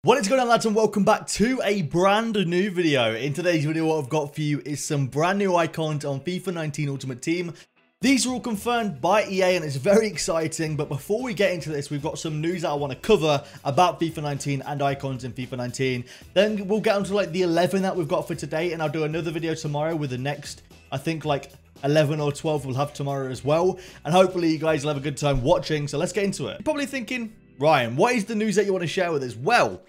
What is going on, lads, and welcome back to a brand new video. In today's video, what I've got for you is some brand new icons on FIFA 19 Ultimate Team. These are all confirmed by EA and it's very exciting, but before we get into this, we've got some news that I want to cover about FIFA 19 and icons in FIFA 19. Then we'll get onto like the 11 that we've got for today, and I'll do another video tomorrow with the next, I think like 11 or 12 we'll have tomorrow as well, and hopefully you guys will have a good time watching. So let's get into it. You're probably thinking, Ryan, what is the news that you want to share with us? Well,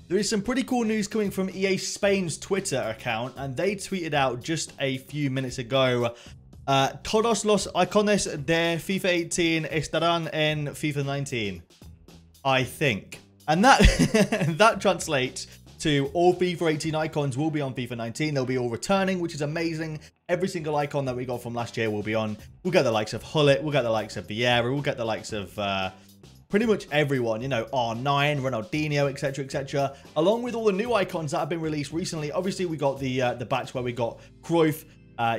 there is some pretty cool news coming from EA Spain's Twitter account, and they tweeted out just a few minutes ago, todos los icones de FIFA 18 estarán en FIFA 19, I think. And that, that translates to all FIFA 18 icons will be on FIFA 19. They'll be all returning, which is amazing. Every single icon that we got from last year will be on. We'll get the likes of Hullet, we'll get the likes of Vieri, we'll get the likes of pretty much everyone, you know, R9, Ronaldinho, etc, etc, along with all the new icons that have been released recently. Obviously, we got the batch where we got Cruyff,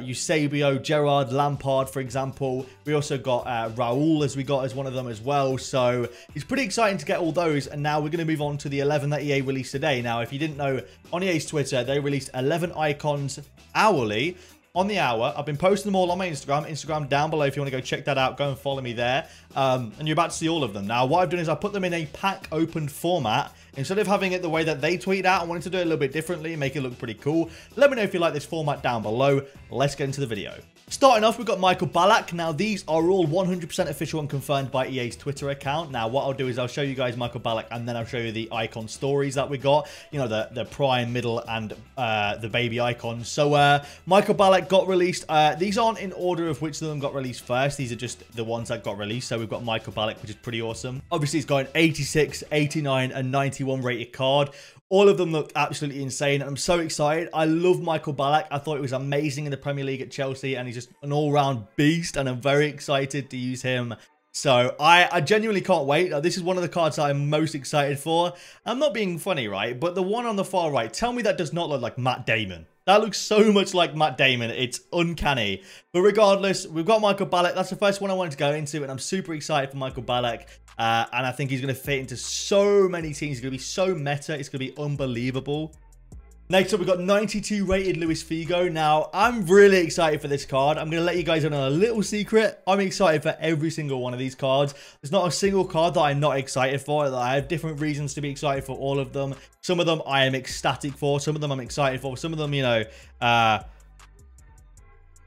Eusebio, Gerrard, Lampard, for example. We also got Raul as we got as one of them as well. So it's pretty exciting to get all those. And now we're going to move on to the 11 that EA released today. Now, if you didn't know, on EA's Twitter, they released 11 icons hourly. On the hour. I've been posting them all on my Instagram down below if you want to go check that out. Go and follow me there. And you're about to see all of them. Now, what I've done is I put them in a pack opened format. Instead of having it the way that they tweet out, I wanted to do it a little bit differently, make it look pretty cool. Let me know if you like this format down below. Let's get into the video. Starting off, we've got Michael Ballack. Now, these are all 100% official and confirmed by EA's Twitter account. Now, what I'll do is I'll show you guys Michael Ballack, and then I'll show you the icon stories that we got. You know, the prime, middle, and the baby icons. So, Michael Ballack got released. These aren't in order of which of them got released first. These are just the ones that got released. So, we've got Michael Ballack, which is pretty awesome. Obviously, it's got an 86, 89, and 91 rated card. All of them look absolutely insane, and I'm so excited. I love Michael Ballack. I thought it was amazing in the Premier League at Chelsea, and he's just an all-round beast, and I'm very excited to use him. So I genuinely can't wait. This is one of the cards that I'm most excited for. I'm not being funny, right? But the one on the far right, tell me that does not look like Matt Damon. That looks so much like Matt Damon. It's uncanny. But regardless, we've got Michael Ballack. That's the first one I wanted to go into, and I'm super excited for Michael Ballack. And I think he's going to fit into so many teams. He's going to be so meta. It's going to be unbelievable. Next up, we've got 92 rated Luis Figo. Now, I'm really excited for this card. I'm going to let you guys in on a little secret. I'm excited for every single one of these cards. There's not a single card that I'm not excited for. I have different reasons to be excited for all of them. Some of them I am ecstatic for. Some of them I'm excited for. Some of them, you know,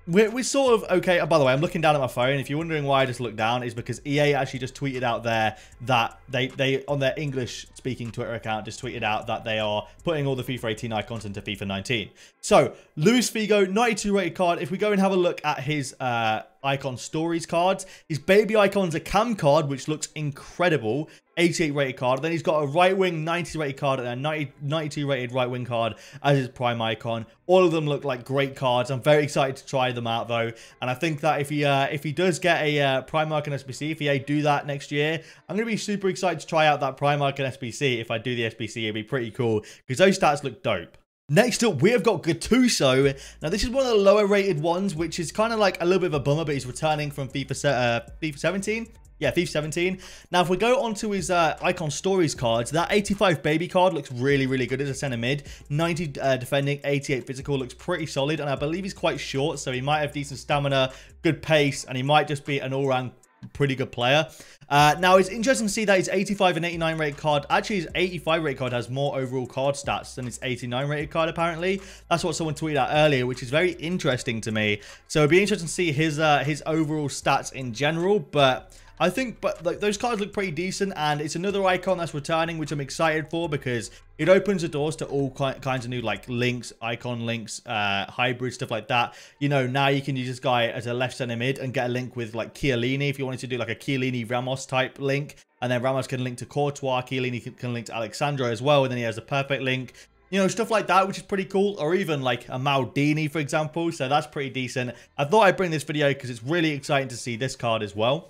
we're sort of okay. Oh, by the way, I'm looking down at my phone. If you're wondering why I just looked down, is because EA actually just tweeted out there that they on their English speaking Twitter account just tweeted out that they are putting all the FIFA 18 icons into FIFA 19. So Luis Figo, 92 rated card. If we go and have a look at his icon stories cards, his baby icon's a cam card, which looks incredible. 88 rated card. Then he's got a right wing 90 rated card and a 92 rated right wing card as his prime icon. All of them look like great cards. I'm very excited to try them out though, and I think that if he does get a prime icon SBC, if EA do that next year, I'm gonna be super excited to try out that prime icon SBC. If I do the SBC, it'd be pretty cool because those stats look dope. Next up, we have got Gattuso. Now, this is one of the lower rated ones, which is kind of like a little bit of a bummer, but he's returning from FIFA 17. Yeah, FIFA 17. Now, if we go onto his icon stories cards, that 85 baby card looks really, really good as a center mid. 90 defending, 88 physical looks pretty solid, and I believe he's quite short, so he might have decent stamina, good pace, and he might just be an all-round pretty good player. Now, it's interesting to see that his 85 and 89 rated card, actually his 85 rated card has more overall card stats than his 89 rated card, apparently. That's what someone tweeted out earlier, which is very interesting to me. So it'd be interesting to see his overall stats in general, but I think like those cards look pretty decent, and it's another icon that's returning, which I'm excited for because it opens the doors to all kinds of new like links, icon links, hybrid stuff like that. You know, now you can use this guy as a left center mid and get a link with like Chiellini if you wanted to do like a Chiellini Ramos type link, and then Ramos can link to Courtois, Chiellini can link to Alexandro as well, and then he has a perfect link. You know, stuff like that, which is pretty cool. Or even like a Maldini, for example. So that's pretty decent. I thought I'd bring this video because it's really exciting to see this card as well.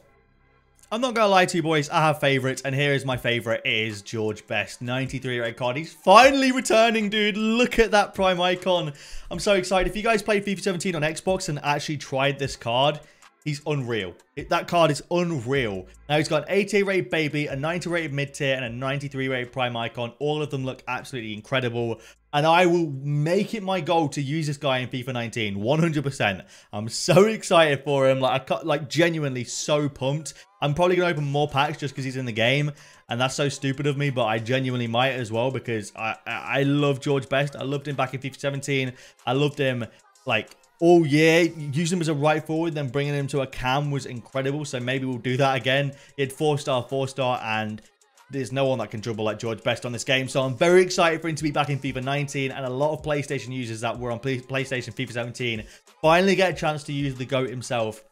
I'm not going to lie to you, boys. I have favorites, and here is my favorite. It is George Best, 93 rated card. He's finally returning, dude. Look at that prime icon. I'm so excited. If you guys played FIFA 17 on Xbox and actually tried this card, he's unreal. That card is unreal. Now, he's got an 88 rated baby, a 90 rated mid-tier, and a 93 rated prime icon. All of them look absolutely incredible. And I will make it my goal to use this guy in FIFA 19, 100%. I'm so excited for him. Like genuinely so pumped. I'm probably going to open more packs just because he's in the game. And that's so stupid of me, but I genuinely might as well because I love George Best. I loved him back in FIFA 17. I loved him, like, all year. Using him as a right forward, then bringing him to a cam was incredible. So maybe we'll do that again. He had 4-star, 4-star, and there's no one that can dribble like George Best on this game. So I'm very excited for him to be back in FIFA 19. And a lot of PlayStation users that were on PlayStation FIFA 17 finally get a chance to use the GOAT himself.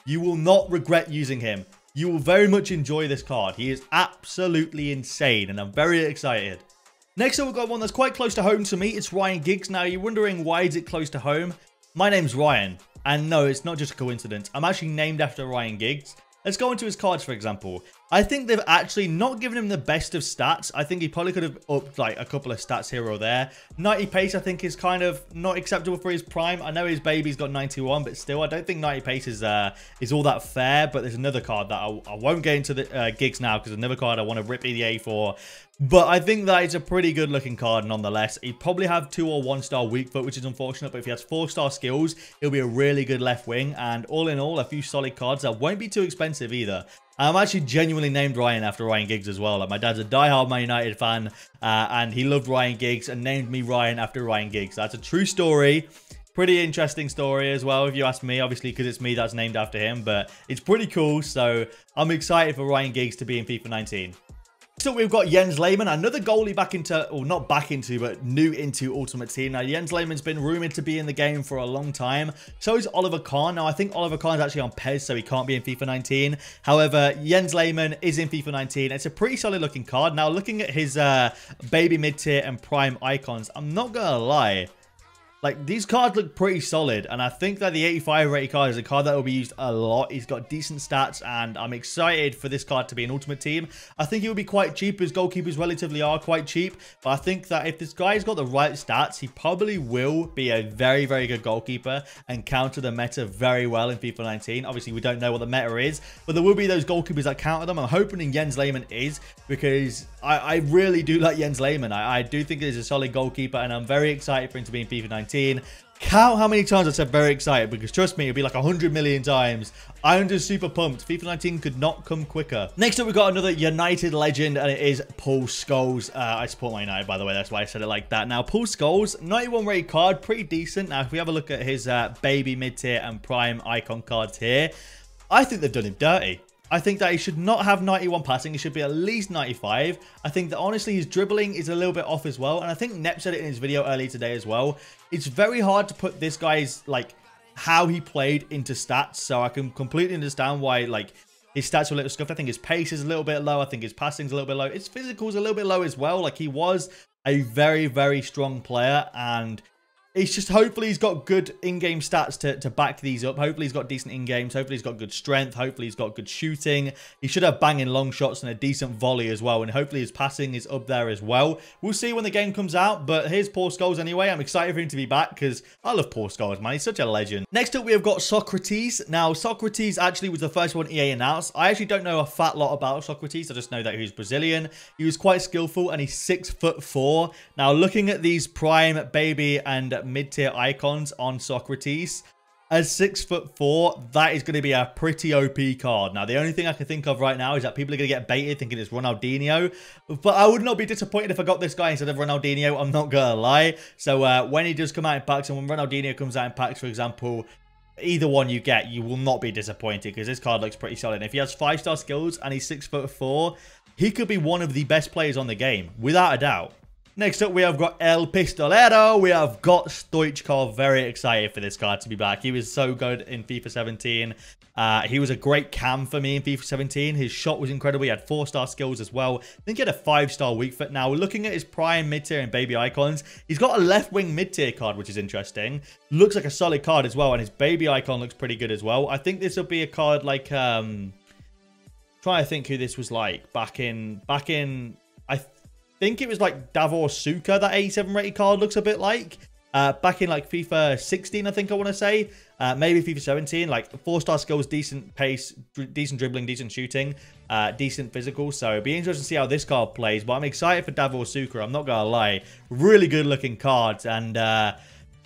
You will not regret using him. You will very much enjoy this card. He is absolutely insane, and I'm very excited. Next up, we've got one that's quite close to home to me. It's Ryan Giggs. Now, you're wondering, why is it close to home? My name's Ryan, and no, it's not just a coincidence. I'm actually named after Ryan Giggs. Let's go into his cards, for example. I think they've actually not given him the best of stats. I think he probably could have upped like a couple of stats here or there. 90 pace, I think, is kind of not acceptable for his prime. I know his baby's got 91, but still, I don't think 90 pace is all that fair. But there's another card that I won't get into the Giggs now because another card I want to rip EA for. But I think that it's a pretty good looking card nonetheless. He'd probably have 2 or 1-star weak foot, which is unfortunate. But if he has 4-star skills, he'll be a really good left wing. And all in all, a few solid cards that won't be too expensive either. I'm actually genuinely named Ryan after Ryan Giggs as well. Like, my dad's a diehard Man United fan, and he loved Ryan Giggs and named me Ryan after Ryan Giggs. That's a true story. Pretty interesting story as well, if you ask me, obviously, because it's me that's named after him. But it's pretty cool, so I'm excited for Ryan Giggs to be in FIFA 19. So we've got Jens Lehmann, another goalie back into, or not back into, but new into Ultimate Team. Now, Jens Lehmann's been rumoured to be in the game for a long time. So is Oliver Kahn. Now, I think Oliver Kahn's actually on PES, so he can't be in FIFA 19. However, Jens Lehmann is in FIFA 19. It's a pretty solid looking card. Now, looking at his baby mid-tier and prime icons, I'm not going to lie. Like, these cards look pretty solid, and I think that the 85 rated card is a card that will be used a lot. He's got decent stats, and I'm excited for this card to be an Ultimate Team. I think he will be quite cheap. His goalkeepers relatively are quite cheap, but I think that if this guy's got the right stats, he probably will be a very, very good goalkeeper and counter the meta very well in FIFA 19. Obviously, we don't know what the meta is, but there will be those goalkeepers that counter them. I'm hoping Jens Lehmann is, because I really do like Jens Lehmann. I do think he's a solid goalkeeper, and I'm very excited for him to be in FIFA 19. Count how many times I said very excited, because trust me, it'll be like 100 million times. I'm just super pumped. FIFA 19 could not come quicker. Next up, we've got another United legend, and it is Paul Scholes. I support my United, by the way. That's why I said it like that. Now, Paul Scholes, 91 rated card, pretty decent. Now, if we have a look at his baby mid-tier and prime icon cards here, I think they've done him dirty. I think that he should not have 91 passing. He should be at least 95. I think that, honestly, his dribbling is a little bit off as well. And I think Nep said it in his video earlier today as well. It's very hard to put this guy's, like, how he played into stats. So I can completely understand why, like, his stats are a little scuffed. I think his pace is a little bit low. I think his passing's a little bit low. His physical's a little bit low as well. Like, he was a very, very strong player, and it's just, hopefully he's got good in-game stats to back these up. Hopefully he's got decent in-games. Hopefully he's got good strength. Hopefully he's got good shooting. He should have banging long shots and a decent volley as well. And hopefully his passing is up there as well. We'll see when the game comes out. But here's Paul Scholes anyway. I'm excited for him to be back because I love Paul Scholes, man. He's such a legend. Next up, we have got Socrates. Now, Socrates actually was the first one EA announced. I actually don't know a fat lot about Socrates. I just know that he was Brazilian. He was quite skillful, and he's 6'4". Now, looking at these prime, baby, and mid-tier icons on Socrates, as 6'4", that is going to be a pretty OP card. Now, the only thing I can think of right now is that people are going to get baited thinking it's Ronaldinho, but I would not be disappointed if I got this guy instead of Ronaldinho. I'm not going to lie. So when he does come out in packs, and when Ronaldinho comes out in packs, for example, either one you get, you will not be disappointed, because this card looks pretty solid. And if he has 5-star skills and he's 6'4", he could be one of the best players on the game, without a doubt. Next up, we have got El Pistolero. We have got Stoichkov. Very excited for this card to be back. He was so good in FIFA 17. He was a great cam for me in FIFA 17. His shot was incredible. He had 4-star skills as well. I think he had a 5-star weak foot. Now, looking at his prime, mid-tier, and baby icons, he's got a left-wing mid-tier card, which is interesting. Looks like a solid card as well, and his baby icon looks pretty good as well. I think this will be a card like, trying to think who this was like back in, I think it was like Davor Suker, that 87 rated card looks a bit like. back in like FIFA 16, I think I want to say. Maybe FIFA 17, like 4-star skills, decent pace, decent dribbling, decent shooting, decent physical. So it'd be interesting to see how this card plays. But I'm excited for Davor Suker. I'm not going to lie. Really good looking cards. And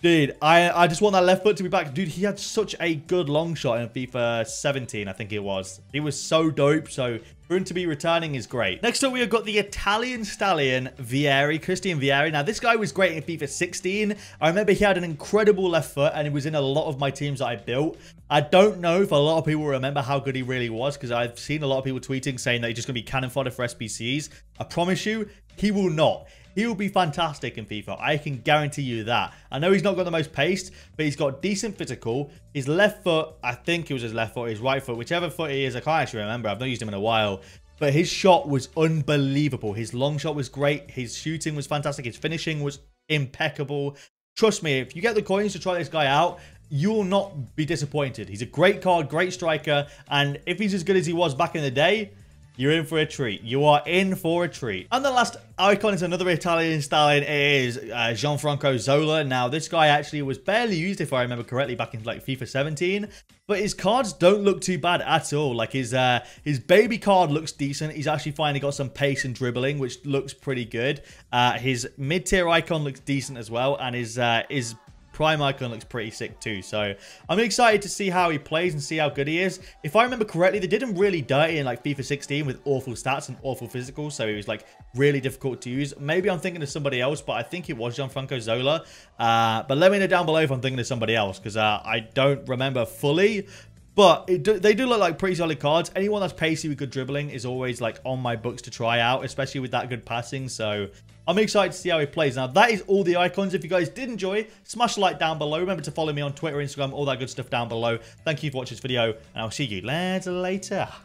dude, I just want that left foot to be back. Dude, he had such a good long shot in FIFA 17, I think it was. He was so dope. So for him to be returning is great. Next up, we have got the Italian stallion, Vieri, Christian Vieri. Now, this guy was great in FIFA 16. I remember he had an incredible left foot, and he was in a lot of my teams that I built. I don't know if a lot of people remember how good he really was, because I've seen a lot of people tweeting saying that he's just going to be cannon fodder for SBCs. I promise you, he will not. He will be fantastic in FIFA. I can guarantee you that. I know he's not got the most pace, but he's got decent physical. His left foot, I think it was his left foot, his right foot, whichever foot he is, I can't actually remember. I've not used him in a while. But his shot was unbelievable. His long shot was great. His shooting was fantastic. His finishing was impeccable. Trust me, if you get the coins to try this guy out, you will not be disappointed. He's a great card, great striker. And if he's as good as he was back in the day, you're in for a treat. You are in for a treat. And the last icon is another Italian stallion. It is Gianfranco Zola. Now, this guy actually was barely used, if I remember correctly, back in like FIFA 17. But his cards don't look too bad at all. Like his baby card looks decent. He's actually finally got some pace and dribbling, which looks pretty good. His mid-tier icon looks decent as well. And his prime icon looks pretty sick too. So I'm excited to see how he plays and see how good he is. If I remember correctly, they did him really dirty in like FIFA 16 with awful stats and awful physical. So he was like really difficult to use. Maybe I'm thinking of somebody else, but I think it was Gianfranco Zola. But let me know down below if I'm thinking of somebody else, because I don't remember fully. But they do look like pretty solid cards. Anyone that's pacey with good dribbling is always like on my books to try out, especially with that good passing. So I'm excited to see how he plays. Now, that is all the icons. If you guys did enjoy, smash a like down below. Remember to follow me on Twitter, Instagram, all that good stuff down below. Thank you for watching this video, and I'll see you later.